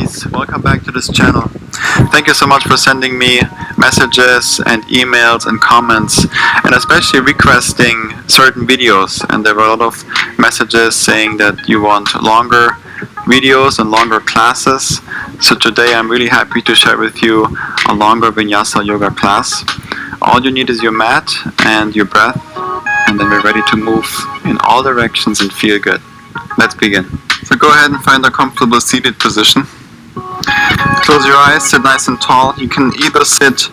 guys, welcome back to this channel. Thank you so much for sending me messages and emails and comments, and especially requesting certain videos. And there were a lot of messages saying that you want longer videos and longer classes. So today I'm really happy to share with you a longer Vinyasa yoga class. All you need is your mat and your breath, and then we're ready to move in all directions and feel good. Let's begin. So go ahead and find a comfortable seated position. Close your eyes, sit nice and tall. You can either sit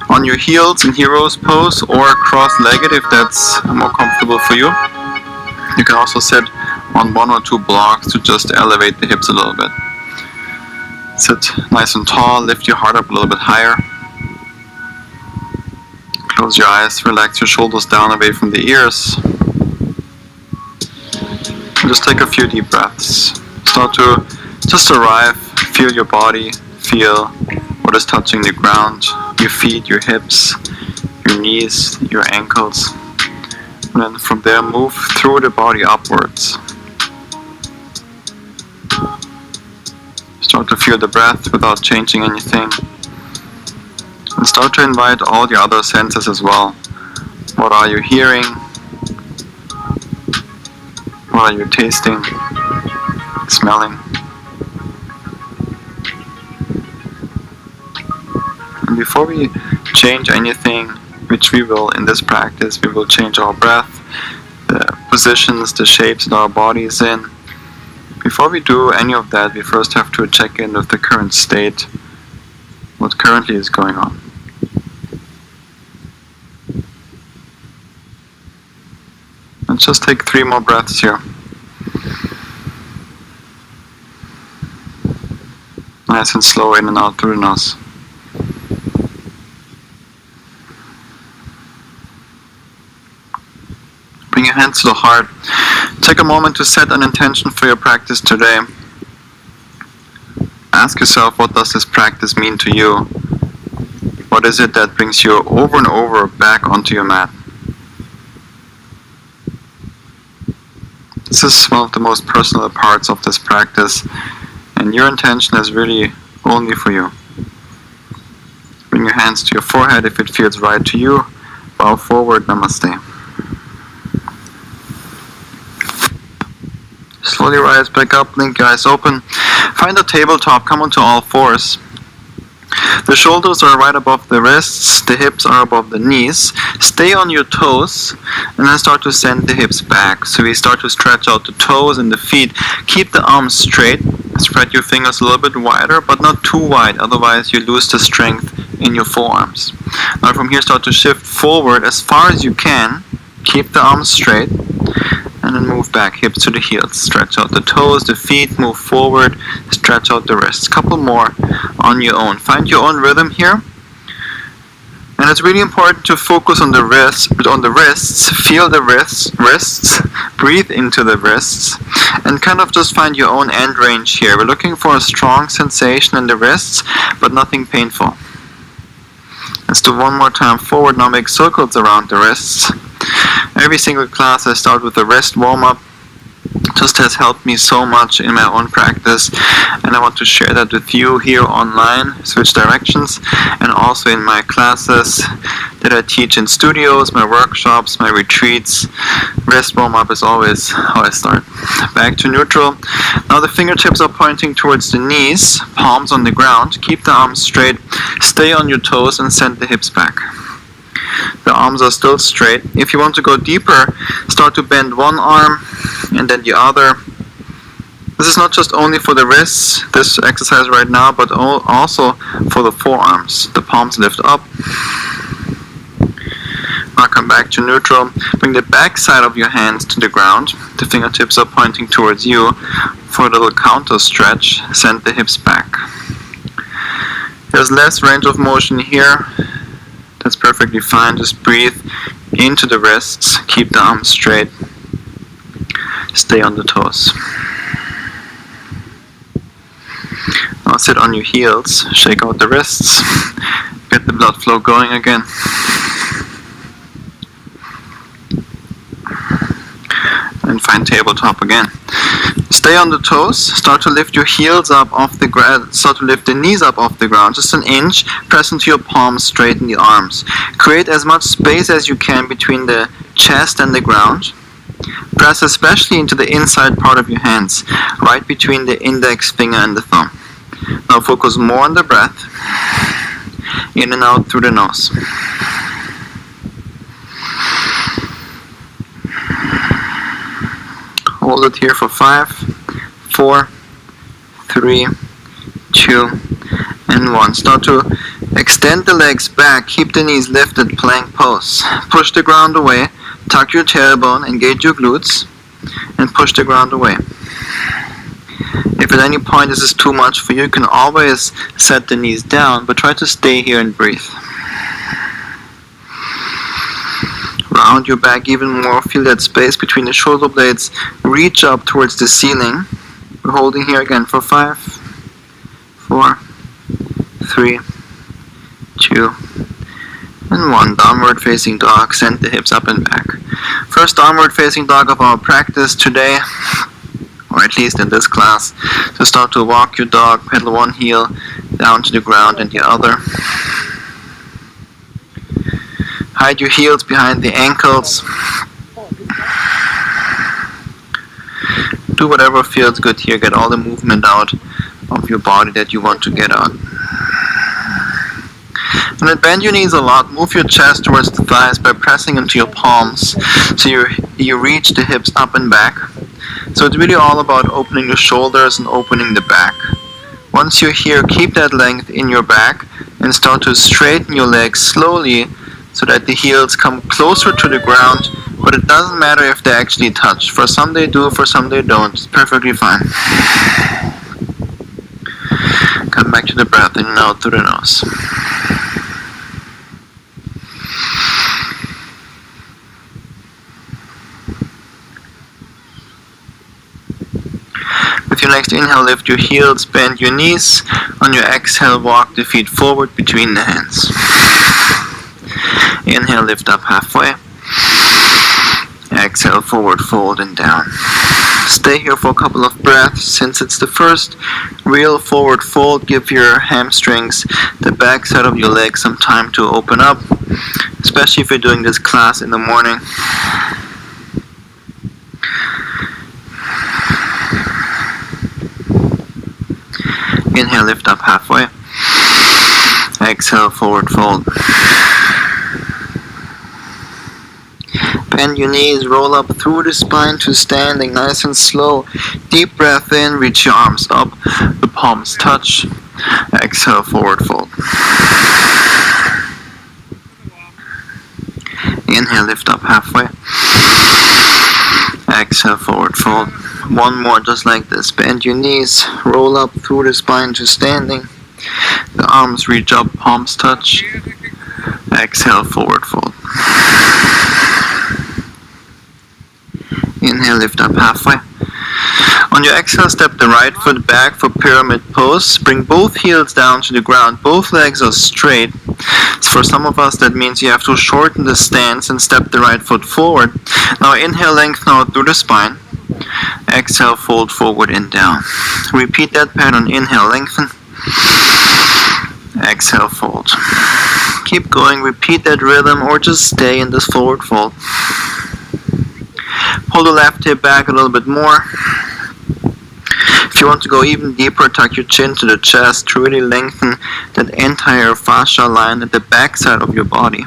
on your heels in hero's pose or cross-legged if that's more comfortable for you. You can also sit on one or two blocks to just elevate the hips a little bit. Sit nice and tall, lift your heart up a little bit higher. Close your eyes, relax your shoulders down away from the ears. Just take a few deep breaths. Start to just arrive, feel your body, feel what is touching the ground, your feet, your hips, your knees, your ankles. And then from there move through the body upwards. Start to feel the breath without changing anything. And start to invite all the other senses as well. What are you hearing? What are you tasting, smelling? And before we change anything, which we will in this practice, we will change our breath, the positions, the shapes that our body is in. Before we do any of that, we first have to check in with the current state, what currently is going on. Let's just take 3 more breaths here. Nice and slow in and out through the nose. Bring your hands to the heart. Take a moment to set an intention for your practice today. Ask yourself, what does this practice mean to you? What is it that brings you over and over back onto your mat? This is one of the most personal parts of this practice, and your intention is really only for you. Bring your hands to your forehead if it feels right to you. Bow forward, namaste. Slowly rise back up, blink your eyes open. Find a tabletop, come onto all fours. The shoulders are right above the wrists, the hips are above the knees. Stay on your toes and then start to send the hips back. So we start to stretch out the toes and the feet. Keep the arms straight. Spread your fingers a little bit wider, but not too wide, otherwise you lose the strength in your forearms. Now from here start to shift forward as far as you can. Keep the arms straight. And then move back, hips to the heels. Stretch out the toes, the feet, move forward, stretch out the wrists. Couple more on your own. Find your own rhythm here. And it's really important to focus on the wrists, feel the wrists, breathe into the wrists, and kind of just find your own end range here. We're looking for a strong sensation in the wrists, but nothing painful. Let's do one more time forward. Now make circles around the wrists. Every single class I start with a wrist warm-up. Just has helped me so much in my own practice, and I want to share that with you here online, switch directions, and also in my classes that I teach in studios, my workshops, my retreats. Wrist warm-up is always how I start. Back to neutral. Now the fingertips are pointing towards the knees, palms on the ground. Keep the arms straight, stay on your toes and send the hips back. The arms are still straight. If you want to go deeper, start to bend one arm and then the other. This is not just only for the wrists, this exercise right now, but also for the forearms. The palms lift up. Now come back to neutral. Bring the back side of your hands to the ground. The fingertips are pointing towards you. For a little counter stretch, send the hips back. There's less range of motion here. That's perfectly fine. Just breathe into the wrists, keep the arms straight, stay on the toes. Now sit on your heels, shake out the wrists, get the blood flow going again. And find tabletop again. Stay on the toes. Start to lift your heels up off the ground. Start to lift the knees up off the ground, just an inch. Press into your palms, straighten the arms. Create as much space as you can between the chest and the ground. Press especially into the inside part of your hands, right between the index finger and the thumb. Now focus more on the breath. In and out through the nose. Hold it here for 5, 4, 3, 2, and 1. Start to extend the legs back. Keep the knees lifted, plank pose. Push the ground away. Tuck your tailbone, engage your glutes, and push the ground away. If at any point this is too much for you, you can always set the knees down, but try to stay here and breathe. Round your back even more. Feel that space between the shoulder blades. Reach up towards the ceiling. We're holding here again for 5, 4, 3, 2, and 1. Downward facing dog. Send the hips up and back. First downward facing dog of our practice today, or at least in this class. So start to walk your dog, pedal one heel down to the ground and the other. Hide your heels behind the ankles. Do whatever feels good here. Get all the movement out of your body that you want to get out. And then bend your knees a lot. Move your chest towards the thighs by pressing into your palms so you reach the hips up and back. So it's really all about opening the shoulders and opening the back. Once you're here, keep that length in your back and start to straighten your legs slowly so that the heels come closer to the ground, but it doesn't matter if they actually touch. For some they do, for some they don't. It's perfectly fine. Come back to the breath in and out through the nose. With your next inhale, lift your heels, bend your knees. On your exhale, walk the feet forward between the hands. Inhale, lift up halfway. Exhale, forward fold and down. Stay here for a couple of breaths. Since it's the first real forward fold, give your hamstrings, the back side of your legs, some time to open up, especially if you're doing this class in the morning. Inhale, lift up halfway. Exhale, forward fold. Bend your knees, roll up through the spine to standing, nice and slow. Deep breath in, reach your arms up, the palms touch. Exhale, forward fold. Inhale, lift up halfway. Exhale, forward fold. One more just like this. Bend your knees, roll up through the spine to standing. The arms reach up, palms touch. Exhale, forward fold. Inhale, lift up halfway. On your exhale, step the right foot back for pyramid pose. Bring both heels down to the ground. Both legs are straight. So for some of us, that means you have to shorten the stance and step the right foot forward. Now inhale, lengthen out through the spine. Exhale, fold forward and down. Repeat that pattern. Inhale, lengthen. Exhale, fold. Keep going. Repeat that rhythm or just stay in this forward fold. Pull the left hip back a little bit more. If you want to go even deeper, tuck your chin to the chest to really lengthen that entire fascia line at the back side of your body.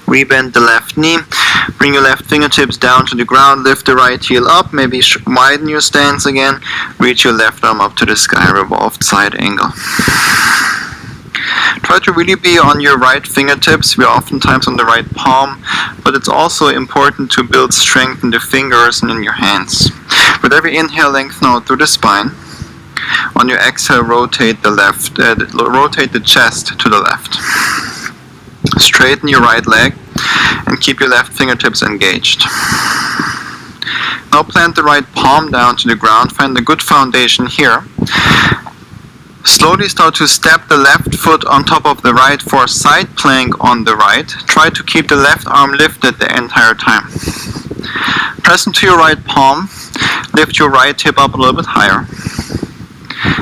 Rebend the left knee. Bring your left fingertips down to the ground. Lift the right heel up. Maybe widen your stance again. Reach your left arm up to the sky. Revolved side angle. Try to really be on your right fingertips. We're oftentimes on the right palm, but it's also important to build strength in the fingers and in your hands. With every inhale, lengthen out through the spine. On your exhale, rotate the chest to the left. Straighten your right leg and keep your left fingertips engaged. Now plant the right palm down to the ground. Find a good foundation here. Slowly start to step the left foot on top of the right for a side plank on the right. Try to keep the left arm lifted the entire time. Press into your right palm. Lift your right hip up a little bit higher.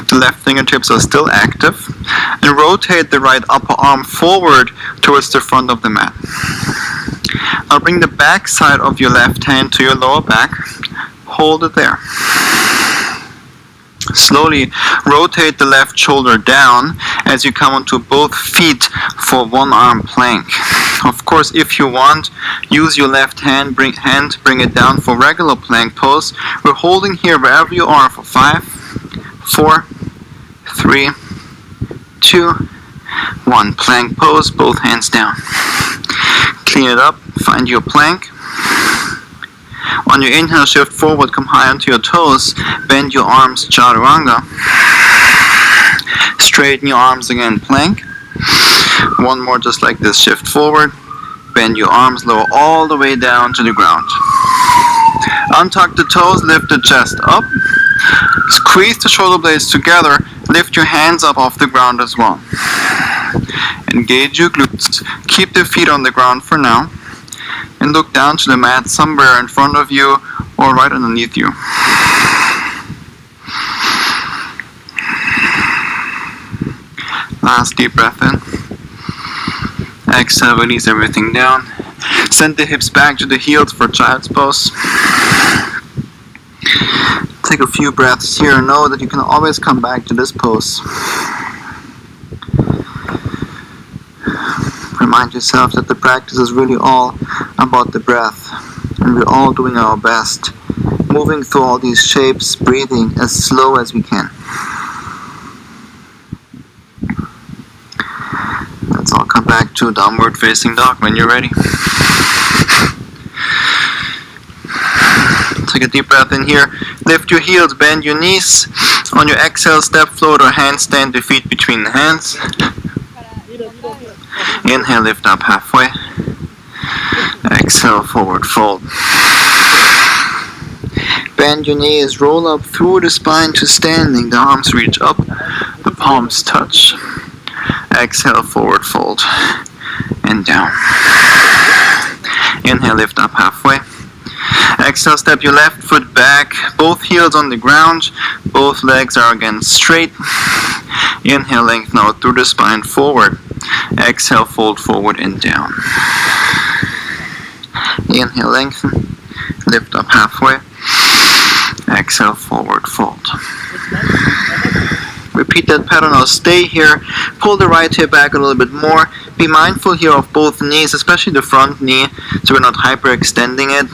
The left fingertips are still active. And rotate the right upper arm forward towards the front of the mat. Now bring the back side of your left hand to your lower back. Hold it there. Slowly rotate the left shoulder down as you come onto both feet for one arm plank. Of course, if you want, use your left hand, bring it down for regular plank pose. We're holding here wherever you are for 5, 4, 3, 2, 1. Plank pose, both hands down. Clean it up, find your plank. On your inhale, shift forward, come high onto your toes, bend your arms, chaturanga. Straighten your arms again, plank. One more just like this, shift forward, bend your arms, lower all the way down to the ground. Untuck the toes, lift the chest up. Squeeze the shoulder blades together, lift your hands up off the ground as well. Engage your glutes, keep the feet on the ground for now. And look down to the mat somewhere in front of you or right underneath you. Last deep breath in. Exhale, release everything down. Send the hips back to the heels for child's pose. Take a few breaths here. Know that you can always come back to this pose. Remind yourself that the practice is really all about the breath, and we're all doing our best, moving through all these shapes, breathing as slow as we can. Let's all come back to downward facing dog when you're ready. Take a deep breath in here. Lift your heels, bend your knees. On your exhale, step float or handstand the feet between the hands. Inhale, lift up halfway. Exhale, forward fold. Bend your knees, roll up through the spine to standing. The arms reach up, the palms touch. Exhale, forward fold. And down. Inhale, lift up halfway. Exhale, step your left foot back, both heels on the ground, both legs are again straight. Inhale, lengthen out through the spine forward. Exhale, fold forward and down. Inhale, lengthen, lift up halfway. Exhale, forward fold. Repeat that pattern. Now stay here. Pull the right hip back a little bit more. Be mindful here of both knees, especially the front knee, so we're not hyperextending it.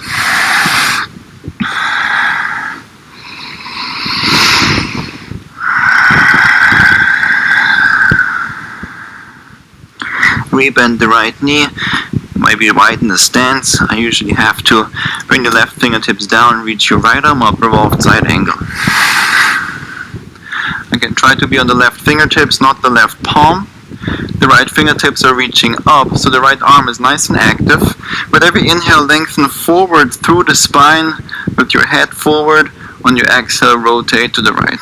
Rebend the right knee. Maybe widen the stance. I usually have to bring the left fingertips down, reach your right arm up, revolved side angle. Again, try to be on the left fingertips, not the left palm. The right fingertips are reaching up, so the right arm is nice and active. With every inhale, lengthen forward through the spine with your head forward. On your exhale, rotate to the right.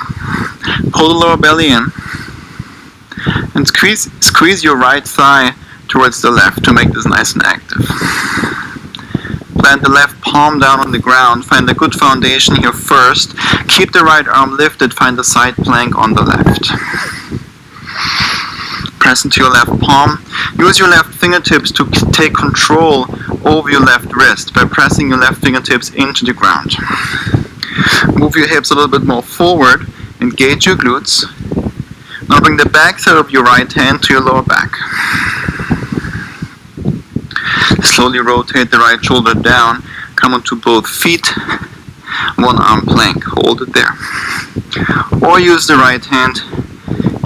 Pull the lower belly in. And squeeze your right thigh towards the left to make this nice and active. Plant the left palm down on the ground. Find a good foundation here first. Keep the right arm lifted. Find a side plank on the left. Press into your left palm. Use your left fingertips to take control over your left wrist by pressing your left fingertips into the ground. Move your hips a little bit more forward. Engage your glutes. Now bring the back side of your right hand to your lower back. Slowly rotate the right shoulder down. Come onto both feet. One arm plank. Hold it there. Or use the right hand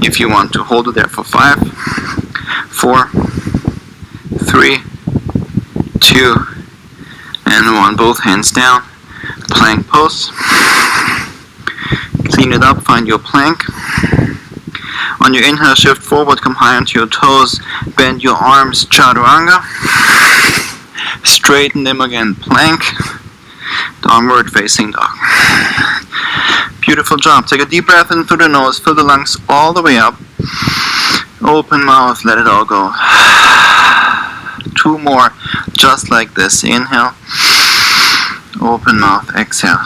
if you want to. Hold it there for 5, 4, 3, 2, and 1. Both hands down. Plank pose. Clean it up. Find your plank. On your inhale, shift forward, come high onto your toes, bend your arms, chaturanga. Straighten them again, plank, downward facing dog. Beautiful job. Take a deep breath in through the nose, fill the lungs all the way up. Open mouth, let it all go. 2 more, just like this. Inhale. Open mouth, exhale.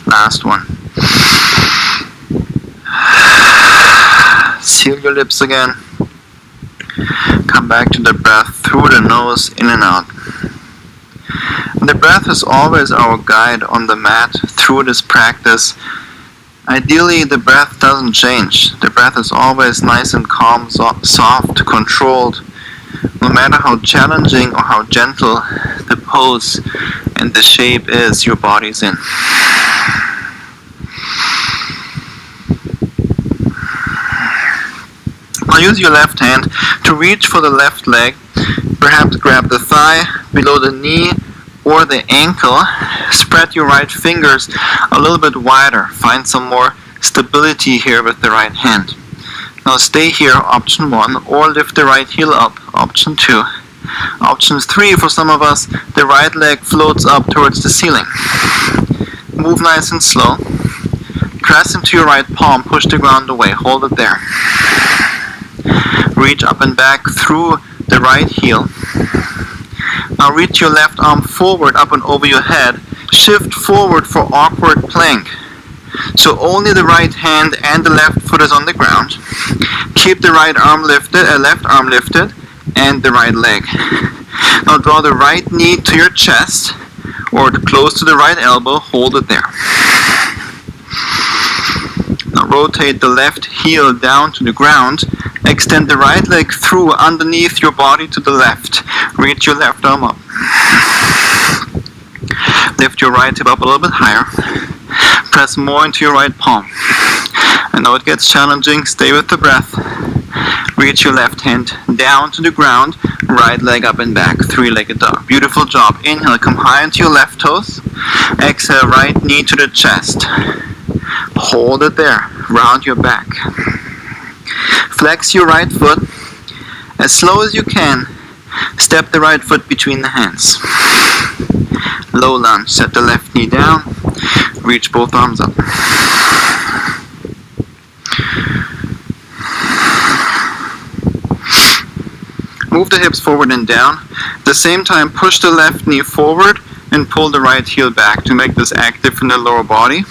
Last one. Seal your lips again. Come back to the breath through the nose, in and out. The breath is always our guide on the mat through this practice. Ideally, the breath doesn't change. The breath is always nice and calm, soft, controlled. No matter how challenging or how gentle the pose and the shape is your body's in. Now use your left hand to reach for the left leg. Perhaps grab the thigh, below the knee, or the ankle. Spread your right fingers a little bit wider. Find some more stability here with the right hand. Now stay here, option 1, or lift the right heel up, option 2. Option 3, for some of us, the right leg floats up towards the ceiling. Move nice and slow. Press into your right palm, push the ground away, hold it there. Reach up and back through the right heel. Now reach your left arm forward, up and over your head. Shift forward for awkward plank. So only the right hand and the left foot is on the ground. Keep the right arm lifted, left arm lifted, and the right leg. Now draw the right knee to your chest, or close to the right elbow, hold it there. Now rotate the left heel down to the ground. Extend the right leg through underneath your body to the left. Reach your left arm up. Lift your right hip up a little bit higher. Press more into your right palm. I know it gets challenging. Stay with the breath. Reach your left hand down to the ground. Right leg up and back. 3-legged dog. Beautiful job. Inhale, come high into your left toes. Exhale, right knee to the chest. Hold it there. Round your back. Flex your right foot. As slow as you can, step the right foot between the hands. Low lunge. Set the left knee down. Reach both arms up. Move the hips forward and down. At the same time, push the left knee forward and pull the right heel back to make this active in the lower body.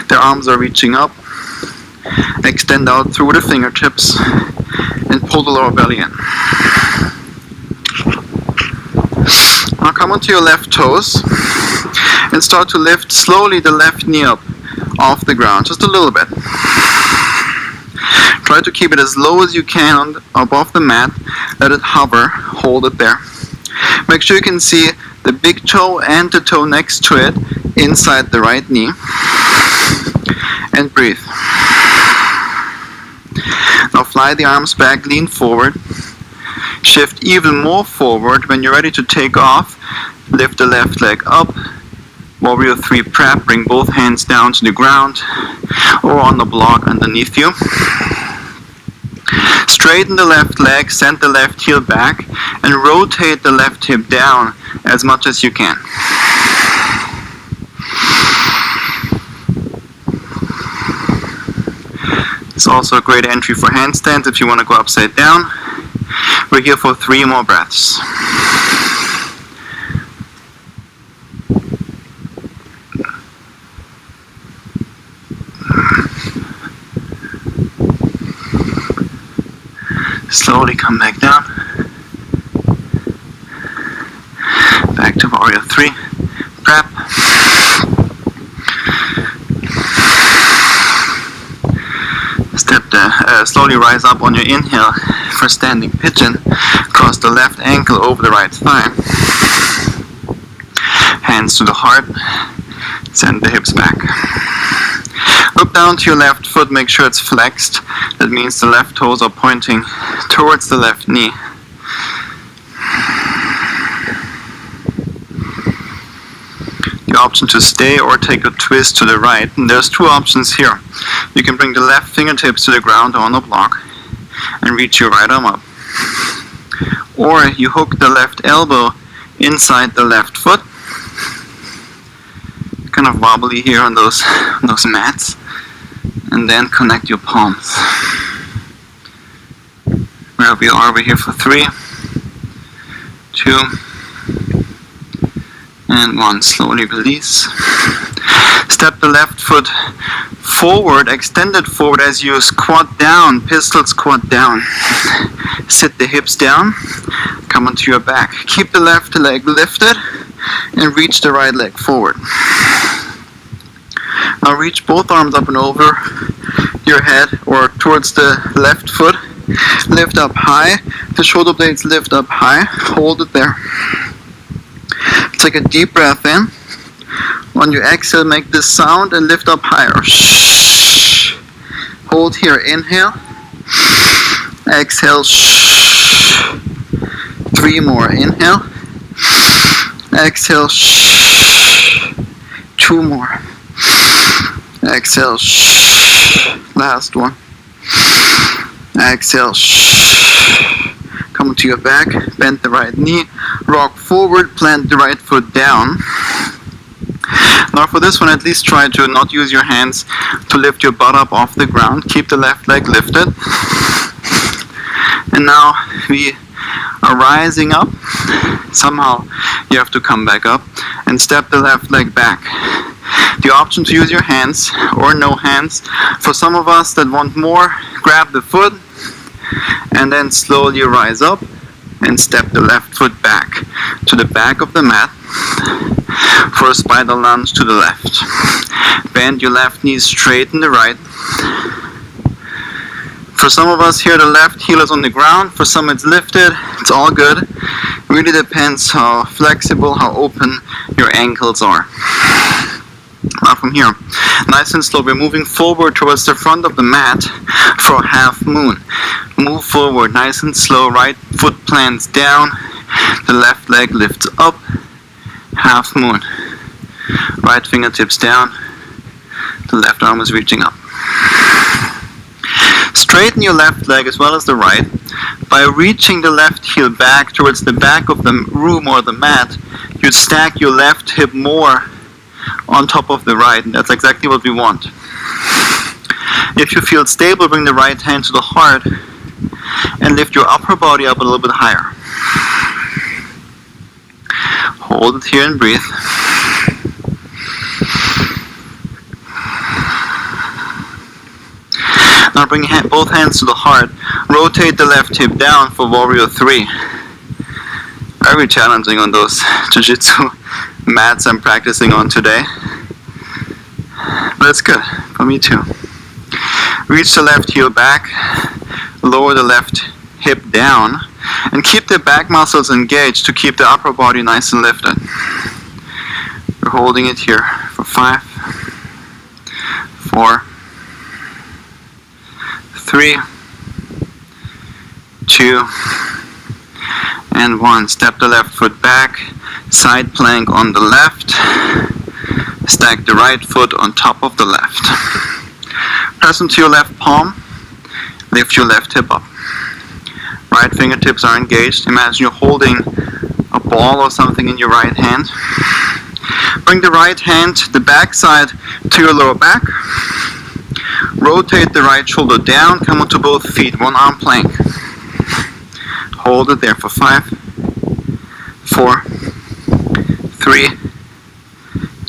The arms are reaching up. Extend out through the fingertips and pull the lower belly in. Now come onto your left toes and start to lift slowly the left knee up off the ground, just a little bit. Try to keep it as low as you can above the mat. Let it hover, hold it there. Make sure you can see the big toe and the toe next to it inside the right knee. And breathe. Now fly the arms back, lean forward. Shift even more forward. When you're ready to take off, lift the left leg up. Warrior 3 prep, bring both hands down to the ground or on the block underneath you. Straighten the left leg, send the left heel back, and rotate the left hip down as much as you can. It's also a great entry for handstands if you want to go upside down. We're here for 3 more breaths. Slowly come back down. Back to Warrior 3. Prep. Slowly rise up on your inhale for standing pigeon. Cross the left ankle over the right thigh. Hands to the heart. Send the hips back. Look down to your left foot, make sure it's flexed. That means the left toes are pointing towards the left knee. The option to stay or take a twist to the right. And there's 2 options here. You can bring the left fingertips to the ground on the block and reach your right arm up. Or you hook the left elbow inside the left foot. kind of wobbly here on those mats. And then connect your palms. Where we are over here for 3, 2, and 1. Slowly release. Step the left foot forward, extend it forward as you squat down, pistol squat down. Sit the hips down, come onto your back. Keep the left leg lifted and reach the right leg forward. Now reach both arms up and over your head or towards the left foot. Lift up high, the shoulder blades lift up high, hold it there. Take a deep breath in. On your exhale, make this sound and lift up higher. Hold here, inhale. Exhale. 3 more, inhale. Exhale. 2 more. Exhale. Last one. Exhale. Come to your back, bend the right knee, rock forward, plant the right foot down. Now for this one, at least try to not use your hands to lift your butt up off the ground. Keep the left leg lifted. And now we are rising up. Somehow you have to come back up and step the left leg back. The option to use your hands or no hands. For some of us that want more, grab the foot and then slowly rise up and step the left foot back to the back of the mat for a spider lunge to the left. Bend your left knee, straighten the right. For some of us here, the left heel is on the ground. For some it's lifted. It's all good. It really depends how flexible, how open your ankles are. Now from here, nice and slow, we're moving forward towards the front of the mat for a half moon. Move forward, nice and slow, right foot plants down, the left leg lifts up, half moon. Right fingertips down, the left arm is reaching up. Straighten your left leg as well as the right. By reaching the left heel back towards the back of the room or the mat, you stack your left hip more on top of the right, and that's exactly what we want. If you feel stable, bring the right hand to the heart and lift your upper body up a little bit higher. Hold it here and breathe. Now bring both hands to the heart. Rotate the left hip down for warrior 3. Very challenging on those jiu-jitsu mats I'm practicing on today. But it's good, for me too. Reach the left heel back, lower the left hip down, and keep the back muscles engaged to keep the upper body nice and lifted. We're holding it here for 5, 4, 3, 2, and 1. Step the left foot back, side plank on the left, stack the right foot on top of the left. Press into your left palm, lift your left hip up. Right fingertips are engaged. Imagine you're holding a ball or something in your right hand. Bring the right hand, the back side to your lower back. Rotate the right shoulder down, come onto both feet, one arm plank. Hold it there for 5, 4, 3,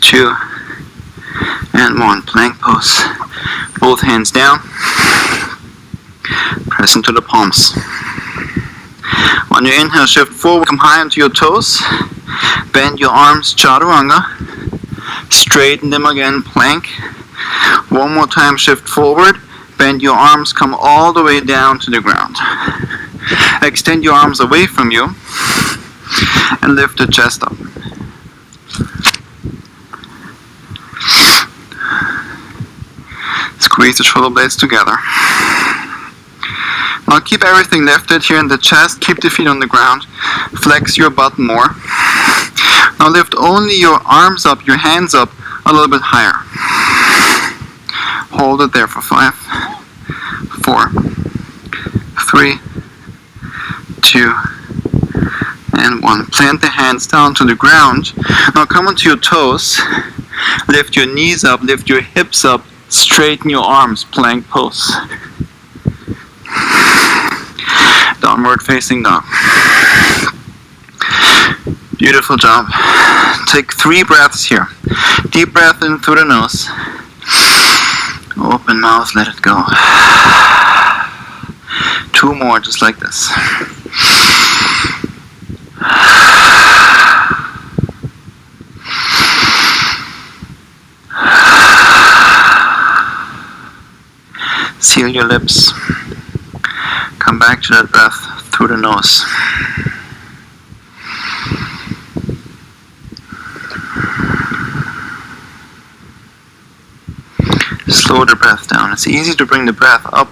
2, and 1. Plank pose. Both hands down. Press into the palms. On your inhale, shift forward, come high onto your toes. Bend your arms, chaturanga. Straighten them again, plank. One more time, shift forward. Bend your arms, come all the way down to the ground. Extend your arms away from you and lift the chest up. Squeeze the shoulder blades together. Now keep everything lifted here in the chest, keep the feet on the ground, flex your butt more. Now lift only your arms up, your hands up a little bit higher. Hold it there for 5, 4, 3, 2, and 1. Plant the hands down to the ground. Now come onto your toes. Lift your knees up, lift your hips up, straighten your arms, plank pose. Downward facing dog. Beautiful job. Take 3 breaths here. Deep breath in through the nose. Open mouth, let it go. 2 more, just like this. Seal your lips. Come back to that breath through the nose. Slow the breath down. It's easy to bring the breath up,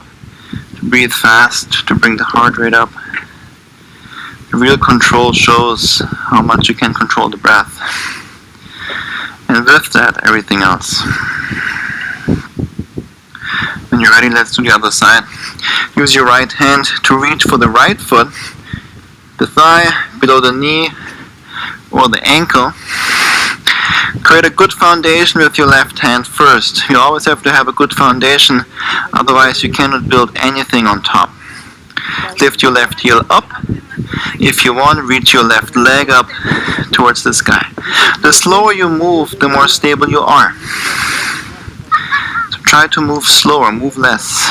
to breathe fast, to bring the heart rate up. The real control shows how much you can control the breath. And with that, everything else. When you're ready, let's do the other side. Use your right hand to reach for the right foot, the thigh, below the knee, or the ankle. Create a good foundation with your left hand first. You always have to have a good foundation, otherwise you cannot build anything on top. Lift your left heel up. If you want, reach your left leg up towards the sky. The slower you move, the more stable you are. So try to move slower, move less.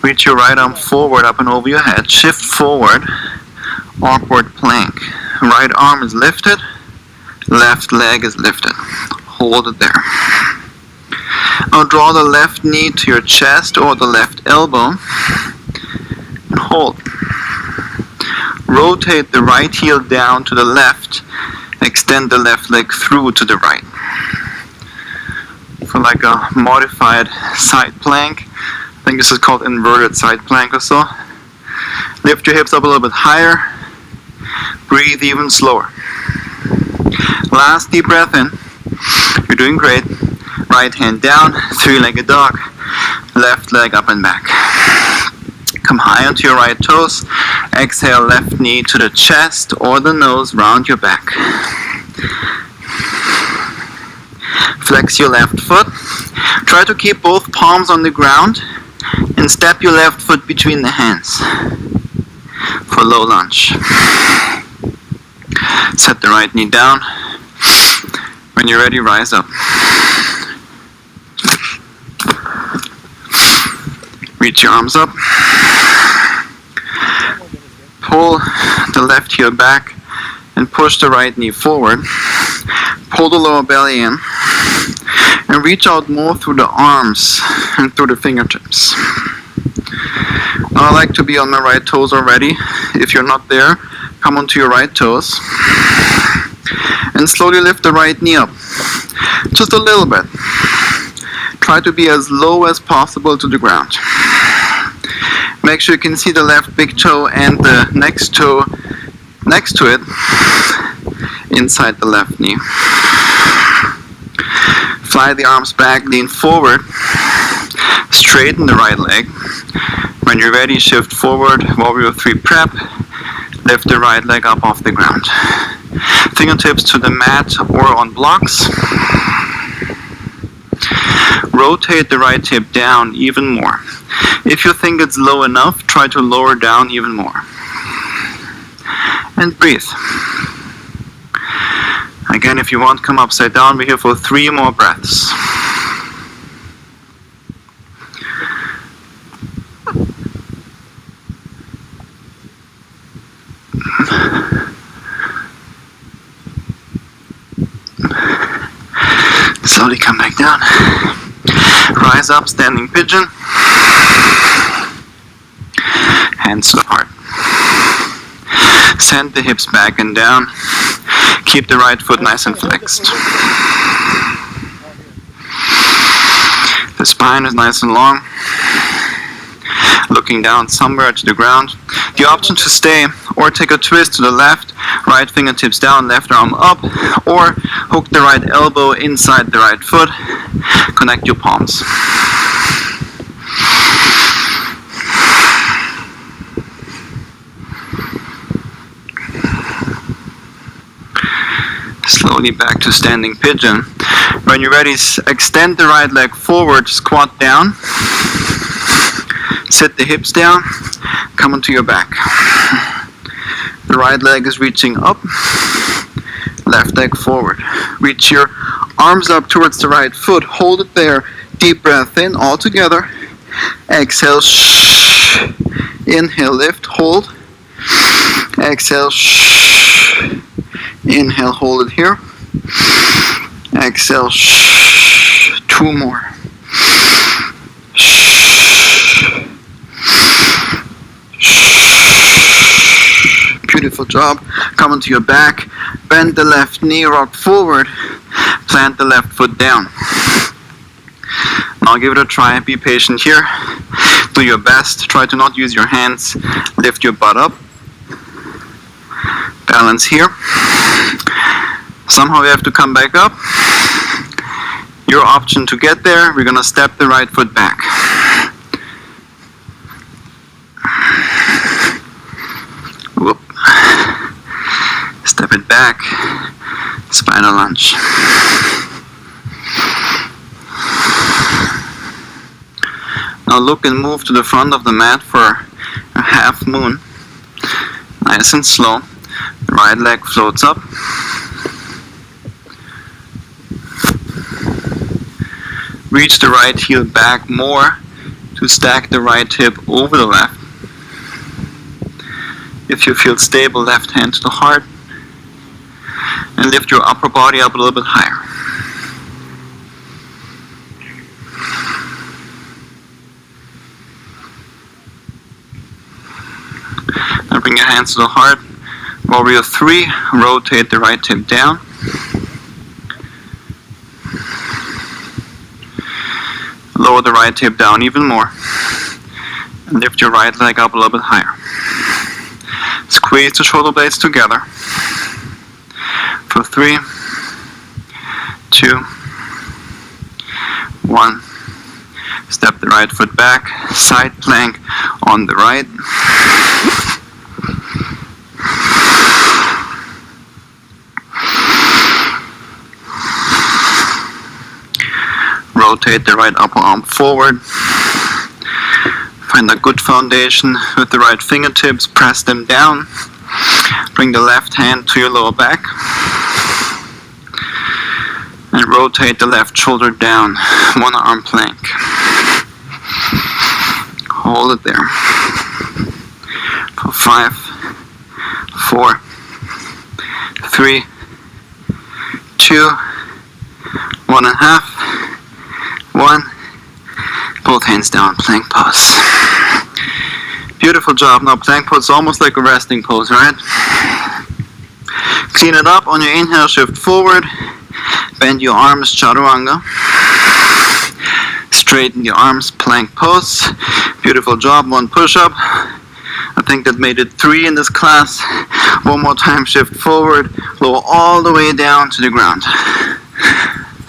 Reach your right arm forward, up and over your head. Shift forward. Awkward plank. Right arm is lifted, left leg is lifted. Hold it there. Now draw the left knee to your chest or the left elbow and hold. Rotate the right heel down to the left. Extend the left leg through to the right. For like a modified side plank. I think this is called inverted side plank or so. Lift your hips up a little bit higher. Breathe even slower. Last deep breath in. You're doing great. Right hand down, 3-legged dog. Left leg up and back. Come high onto your right toes. Exhale, left knee to the chest or the nose, round your back. Flex your left foot. Try to keep both palms on the ground and step your left foot between the hands for low lunge. Set the right knee down. When you're ready, rise up. Reach your arms up. Pull the left heel back and push the right knee forward. Pull the lower belly in and reach out more through the arms and through the fingertips. Now I like to be on my right toes already. If you're not there, come onto your right toes and slowly lift the right knee up. Just a little bit. Try to be as low as possible to the ground. Make sure you can see the left big toe and the next toe next to it inside the left knee. Fly the arms back, lean forward, straighten the right leg. When you're ready, shift forward, warrior 3 prep, lift the right leg up off the ground. Fingertips to the mat or on blocks. Rotate the right hip down even more. If you think it's low enough, try to lower down even more. And breathe. Again, if you want, come upside down. We're here for 3 more breaths. Slowly come back down. Rise up, standing pigeon. Hands apart. Send the hips back and down. Keep the right foot nice and flexed. The spine is nice and long. Looking down somewhere to the ground. The option to stay or take a twist to the left, right fingertips down, left arm up, or hook the right elbow inside the right foot. Connect your palms. slowly back to standing pigeon. When you're ready, extend the right leg forward, squat down, sit the hips down, come onto your back. The right leg is reaching up, left leg forward. Reach your arms up towards the right foot, hold it there, deep breath in, all together. Exhale, inhale, lift, hold. Exhale, inhale, hold it here. Exhale, 2 more. Beautiful job. Come onto your back, bend the left knee, rock forward, plant the left foot down. Now give it a try, be patient here. Do your best, try to not use your hands, lift your butt up. Balance here. Somehow you have to come back up. Your option to get there, we're gonna step the right foot back. Whoop. Step it back, spinal lunge. Now look and move to the front of the mat for a half moon. Nice and slow. The right leg floats up. Reach the right heel back more to stack the right hip over the left. If you feel stable, left hand to the heart. And lift your upper body up a little bit higher. Now bring your hands to the heart. Warrior 3, rotate the right hip down. Lower the right hip down even more. And lift your right leg up a little bit higher. Squeeze the shoulder blades together. For 3, 2, 1. Step the right foot back, side plank on the right. Rotate the right upper arm forward. Find a good foundation with the right fingertips, press them down. Bring the left hand to your lower back. And rotate the left shoulder down, 1 arm plank. Hold it there. For 5, 4, 3, 2, 1.5, 1. Both hands down, plank pose. Beautiful job. Now plank pose is almost like a resting pose, right? Clean it up. On your inhale, shift forward. Bend your arms, chaturanga. Straighten your arms, plank pose. Beautiful job. 1 push-up. I think that made it 3 in this class. 1 more time, shift forward. Lower all the way down to the ground.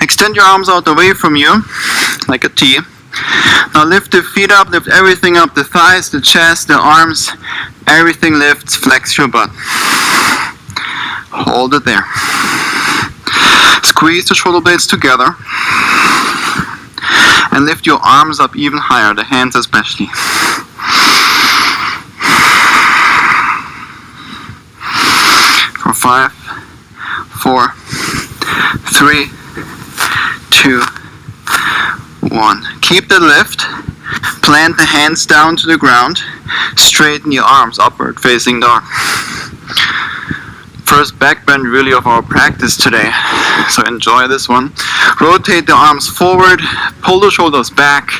Extend your arms out away from you, like a T. Now lift the feet up, lift everything up, the thighs, the chest, the arms, everything lifts, flex your butt. Hold it there. Squeeze the shoulder blades together. And lift your arms up even higher, the hands especially. For 5, 4, 3, 2, 1. Keep the lift. Plant the hands down to the ground. Straighten your arms upward, facing dog. First back bend really of our practice today, so enjoy this one. Rotate the arms forward, pull the shoulders back.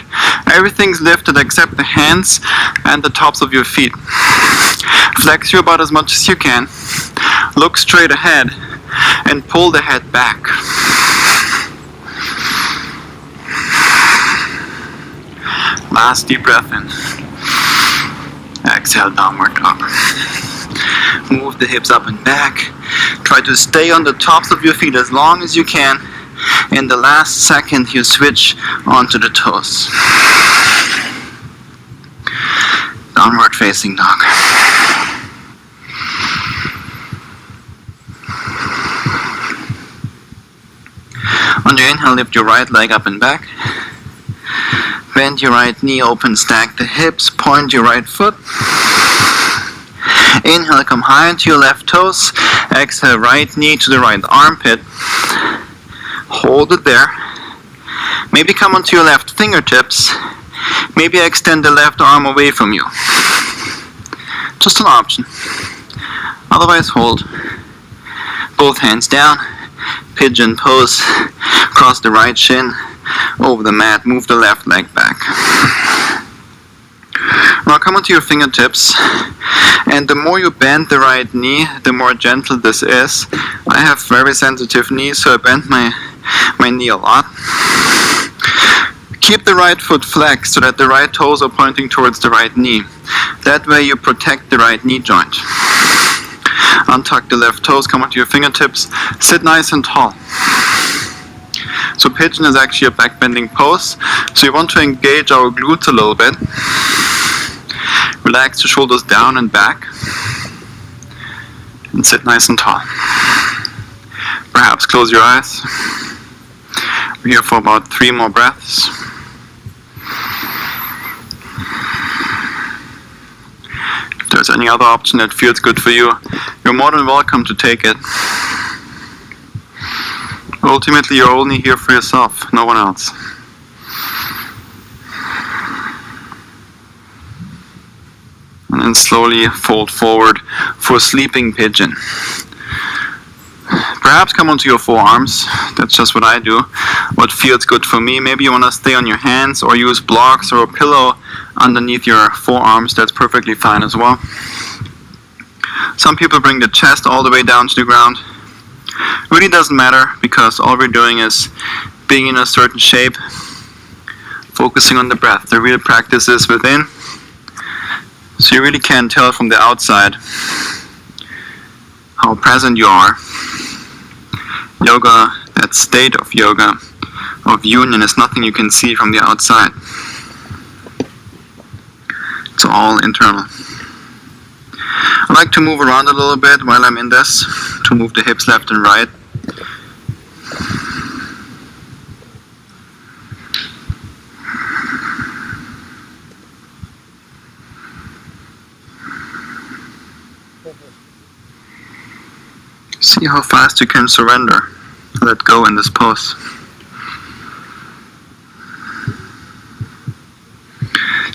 Everything's lifted except the hands and the tops of your feet. Flex your butt as much as you can. Look straight ahead and pull the head back. Last deep breath in. Exhale, downward dog. Move the hips up and back. Try to stay on the tops of your feet as long as you can. In the last second, you switch onto the toes. Downward facing dog. you inhale, lift your right leg up and back. Bend your right knee, open, stack the hips, point your right foot. Inhale, come high into your left toes. Exhale, right knee to the right armpit. Hold it there. Maybe come onto your left fingertips. Maybe extend the left arm away from you. Just an option. Otherwise, hold. Both hands down. Pigeon pose. Cross the right shin over the mat. Move the left leg back. Now come onto your fingertips. And the more you bend the right knee, the more gentle this is. I have very sensitive knees, so I bend my knee a lot. Keep the right foot flexed so that the right toes are pointing towards the right knee. That way you protect the right knee joint. Untuck the left toes, come onto your fingertips, sit nice and tall. So pigeon is actually a back bending pose. So you want to engage our glutes a little bit. Relax the shoulders down and back. And sit nice and tall. Perhaps close your eyes. We're here for about 3 more breaths. If there's any other option that feels good for you, you're more than welcome to take it. Ultimately, you're only here for yourself, no one else. And then slowly fold forward for sleeping pigeon. Perhaps come onto your forearms. That's just what I do. What feels good for me. Maybe you want to stay on your hands or use blocks or a pillow underneath your forearms. That's perfectly fine as well. Some people bring the chest all the way down to the ground. Really doesn't matter, because all we're doing is being in a certain shape, focusing on the breath. The real practice is within. So you really can't tell from the outside how present you are. Yoga, that state of yoga, of union, is nothing you can see from the outside. It's all internal. I like to move around a little bit while I'm in this, to move the hips left and right. See how fast you can surrender, let go in this pose.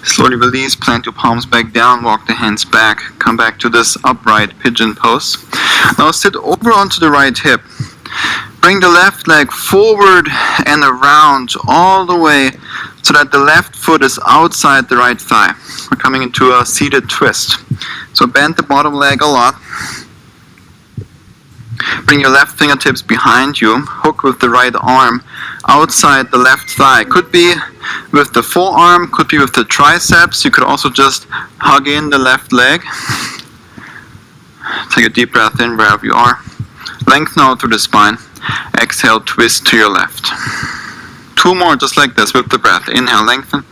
Slowly release, plant your palms back down, walk the hands back, come back to this upright pigeon pose. Now sit over onto the right hip. Bring the left leg forward and around all the way so that the left foot is outside the right thigh. We're coming into a seated twist. So bend the bottom leg a lot. Bring your left fingertips behind you, hook with the right arm outside the left thigh. Could be with the forearm, could be with the triceps. You could also just hug in the left leg. Take a deep breath in wherever you are. Lengthen out through the spine. Exhale, twist to your left. 2 more just like this with the breath. Inhale, lengthen.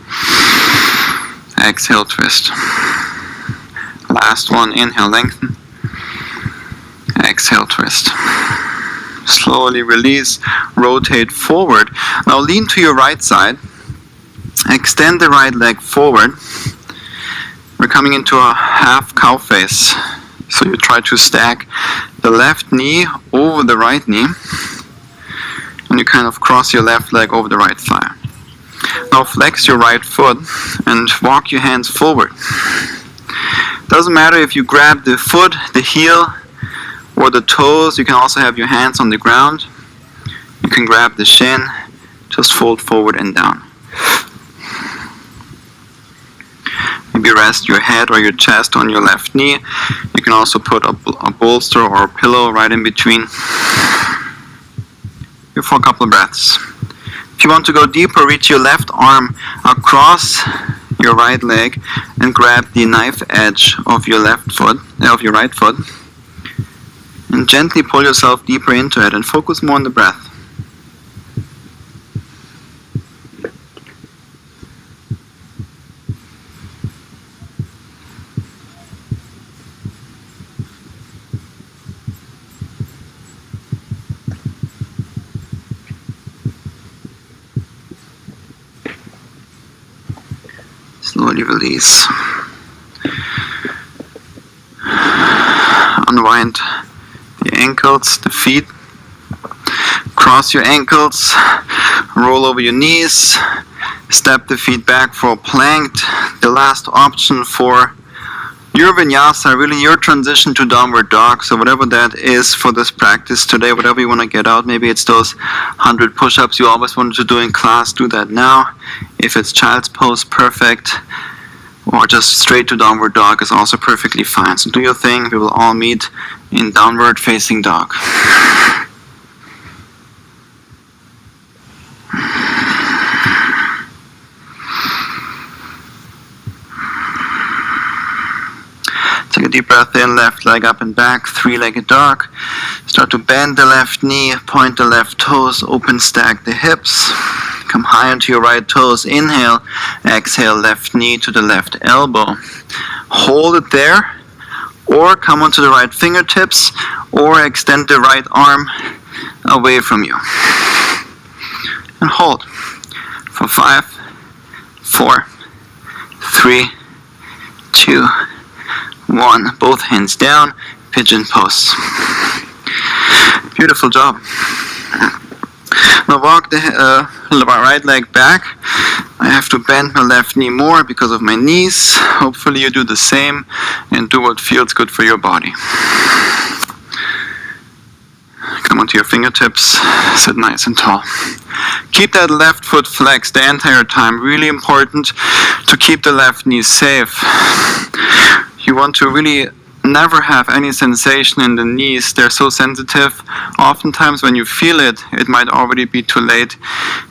Exhale, twist. Last one, inhale, lengthen. Exhale, twist. Slowly release, rotate forward. Now lean to your right side. Extend the right leg forward. We're coming into a half cow face. So you try to stack the left knee over the right knee. And you kind of cross your left leg over the right thigh. Now flex your right foot and walk your hands forward. Doesn't matter if you grab the foot, the heel, or the toes. You can also have your hands on the ground. You can grab the shin, just fold forward and down. Maybe rest your head or your chest on your left knee. You can also put a bolster or a pillow right in between. Here for a couple of breaths. If you want to go deeper, reach your left arm across your right leg and grab the knife edge of your right foot. And gently pull yourself deeper into it and focus more on the breath. slowly release. Unwind the ankles, the feet. Cross your ankles, roll over your knees, step the feet back for a plank. The last option for your vinyasa, really your transition to downward dog. So whatever that is for this practice today, whatever you want to get out, maybe it's those 100 push-ups you always wanted to do in class, do that now. If it's child's pose, perfect. Or just straight to downward dog is also perfectly fine. So do your thing. We will all meet in downward facing dog. Take a deep breath in, left leg up and back, three-legged dog. Start to bend the left knee, point the left toes, open stack the hips. Come high onto your right toes, inhale, exhale, left knee to the left elbow. Hold it there, or come onto the right fingertips, or extend the right arm away from you. And hold for 5, 4, 3, 2, 1. Both hands down, pigeon pose. Beautiful job. Now walk the right leg back. I have to bend my left knee more because of my knees. Hopefully you do the same and do what feels good for your body. Come onto your fingertips, sit nice and tall. Keep that left foot flexed the entire time. Really important to keep the left knee safe. You want to really never have any sensation in the knees. They're so sensitive. Oftentimes when you feel it, it might already be too late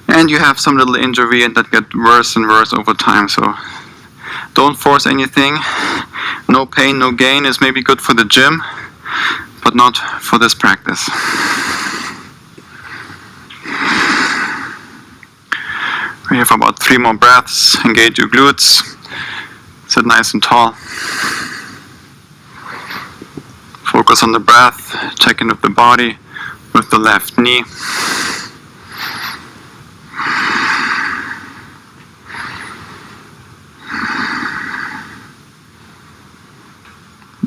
and you have some little injury and that gets worse and worse over time. So don't force anything. No pain, no gain is maybe good for the gym, but not for this practice. We're here for about 3 more breaths. Engage your glutes. Sit nice and tall. Focus on the breath, check in with the body, with the left knee.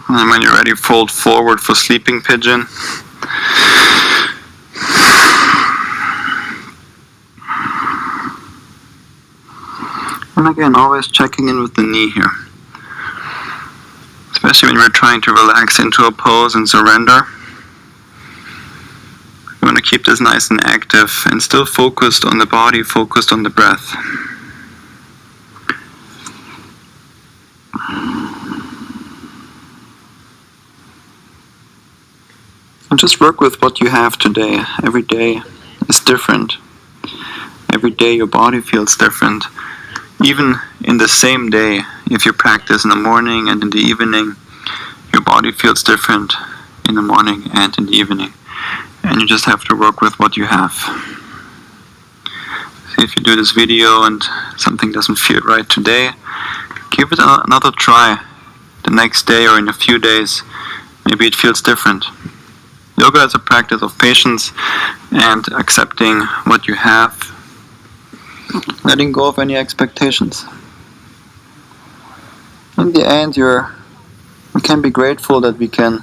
And when you're ready, fold forward for sleeping pigeon. And again, always checking in with the knee here. Especially when we're trying to relax into a pose and surrender. We want to keep this nice and active and still focused on the body, focused on the breath. And just work with what you have today. Every day is different. Every day your body feels different. Even in the same day, if you practice in the morning and in the evening, your body feels different in the morning and in the evening. And you just have to work with what you have. So if you do this video and something doesn't feel right today, give it another try the next day or in a few days. Maybe it feels different. Yoga is a practice of patience and accepting what you have, letting go of any expectations. In the end, we can be grateful that we can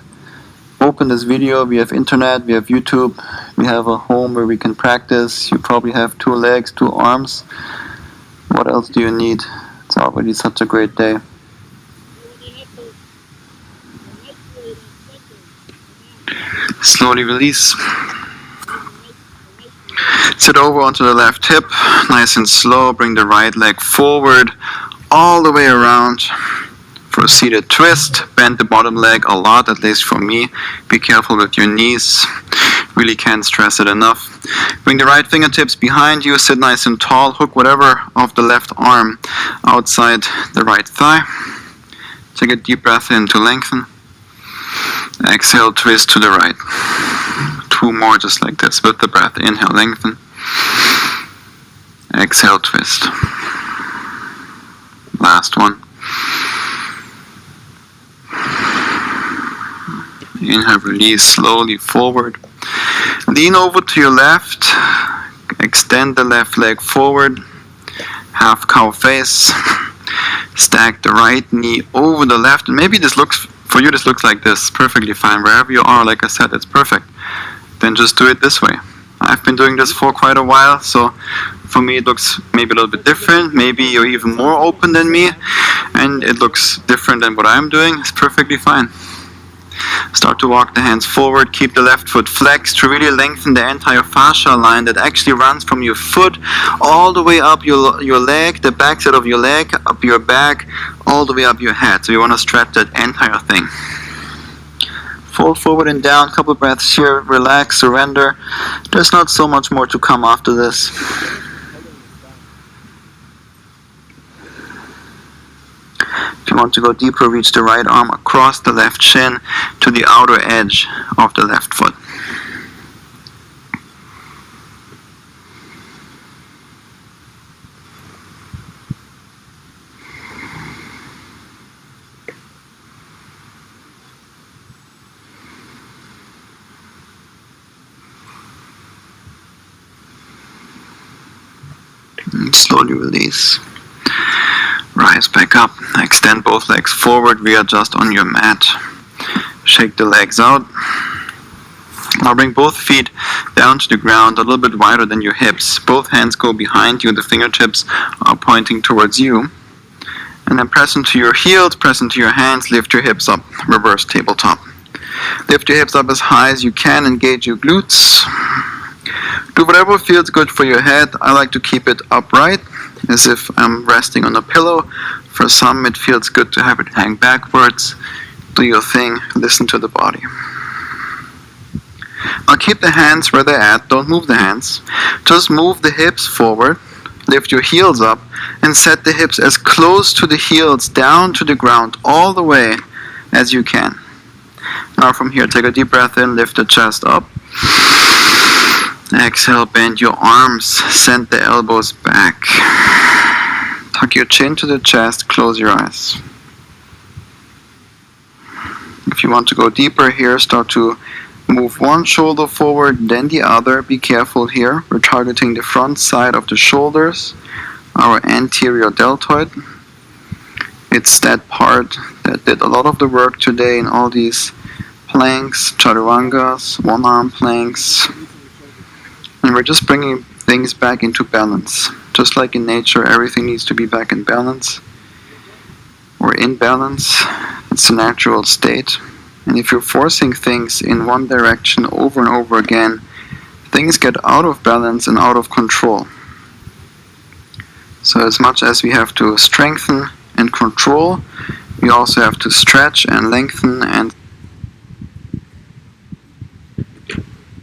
open this video. We have internet, we have YouTube, we have a home where we can practice. You probably have 2 legs, 2 arms. What else do you need? It's already such a great day. Slowly release. Sit over onto the left hip, nice and slow. Bring the right leg forward, all the way around for a seated twist. Bend the bottom leg a lot, at least for me. Be careful with your knees. Really can't stress it enough. Bring the right fingertips behind you, sit nice and tall. Hook whatever of the left arm outside the right thigh. Take a deep breath in to lengthen. Exhale, twist to the right. 2 more just like this with the breath. Inhale, lengthen. Exhale, twist. Last one. Inhale, release slowly forward. Lean over to your left. Extend the left leg forward. Half cow face. Stack the right knee over the left, and maybe this looks like this, perfectly fine. Wherever you are, like I said, it's perfect. Then just do it this way. I've been doing this for quite a while, so for me it looks maybe a little bit different. Maybe you're even more open than me, and it looks different than what I'm doing. It's perfectly fine. Start to walk the hands forward, keep the left foot flexed to really lengthen the entire fascia line that actually runs from your foot all the way up your leg, the backside of your leg, up your back, all the way up your head. So you want to stretch that entire thing. Fold forward and down, couple breaths here, relax, surrender. There's not so much more to come after this. If you want to go deeper, reach the right arm across the left shin to the outer edge of the left foot. And slowly release. Rise back up, extend both legs forward, readjust on your mat. Shake the legs out. Now bring both feet down to the ground, a little bit wider than your hips. Both hands go behind you, the fingertips are pointing towards you. And then press into your heels, press into your hands, lift your hips up, reverse tabletop. Lift your hips up as high as you can, engage your glutes. Do whatever feels good for your head. I like to keep it upright, as if I'm resting on a pillow. For some, it feels good to have it hang backwards. Do your thing, listen to the body. Now keep the hands where they're at, don't move the hands. Just move the hips forward, lift your heels up, and set the hips as close to the heels, down to the ground, all the way as you can. Now from here, take a deep breath in, lift the chest up. Exhale, bend your arms, send the elbows back. Tuck your chin to the chest, close your eyes. If you want to go deeper here, start to move one shoulder forward, then the other. Be careful here. We're targeting the front side of the shoulders, our anterior deltoid. It's that part that did a lot of the work today in all these planks, chaturangas, one-arm planks. And we're just bringing things back into balance. Just like in nature, everything needs to be back in balance. Or in balance. It's a natural state. And if you're forcing things in one direction over and over again, things get out of balance and out of control. So as much as we have to strengthen and control, we also have to stretch and lengthen and